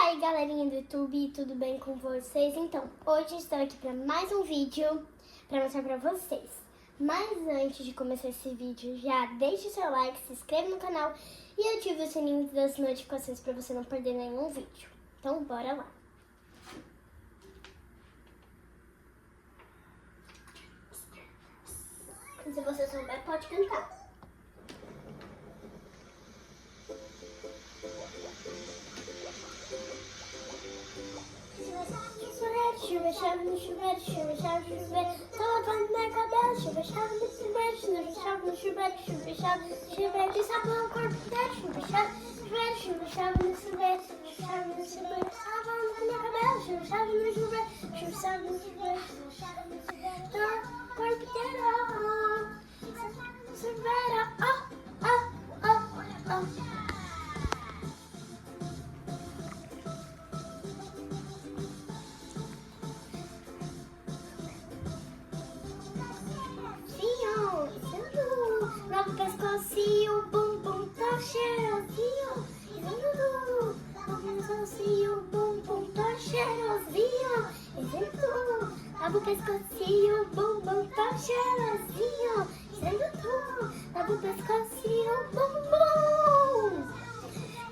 aí, galerinha do YouTube, tudo bem com vocês? Então, hoje estou aqui para mais um vídeo para mostrar para vocês. Mas antes de começar esse vídeo, já deixe o seu like, se inscreva no canal e ative o sininho das notificações para você não perder nenhum vídeo. Então, bora lá! Se você souber, pode cantar. Chuva, chove no chuveiro, chuva, chove no chuveiro, tô lavando minha cabelo, chuva, chove no chuveiro, chuva, chove no chuveiro, chuva, chove no chuveiro, de sabão o corpo inteiro, chuva, chove no chuveiro, chuva, chove no chuveiro, chuva, chove no chuveiro, tô lavando minha cabelo, chuva, chove no chuveiro, chuva, chove no chuveiro, chuva, chove no chuveiro, tô o corpo inteiro, chuveiro, Novo pescocinho, bumbum tá cheirosinho. Novo pescocinho, bumbum tá cheirosinho. Novo pescocinho, bumbum tá cheirosinho. Novo pescocinho, bumbum.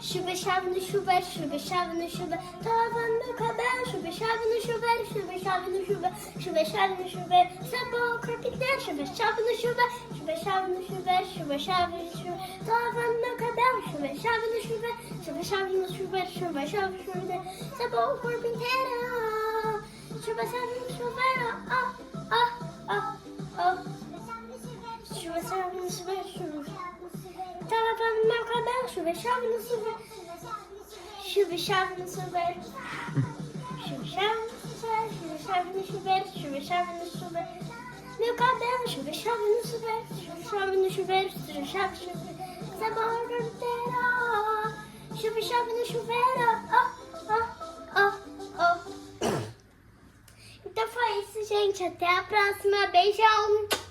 Chuva, chave no chuveiro, chuva, chave no chuveiro, tô lavando meu cabelo, chuva, chave no chuveiro, chuva, chave no chuveiro, chuva, chave no chuveiro, sabão, corpo inteiro, chuva, chave no chuveiro, chuva, chave no chuveiro, chuva, chave no chuveiro, tô lavando meu cabelo, chuva, chave no chuveiro, chuva, chave no chuveiro, chuva, chave no chuveiro, sabão, corpo inteiro, chuva, chave no chuveiro, chuva, chave no chuveiro, chuva. Tá lavando meu cabelo, chuva, chave no chuveiro, chuva, chave no chuveiro, chuva, chave no chuveiro, chuva, chave no chuveiro, meu cabelo, chuva, chave no chuveiro, chuva, chave no chuveiro, chuva, chave no chuveiro, sabão inteiro, chuva, chave no chuveiro, Então foi isso, gente, até a próxima, beijão!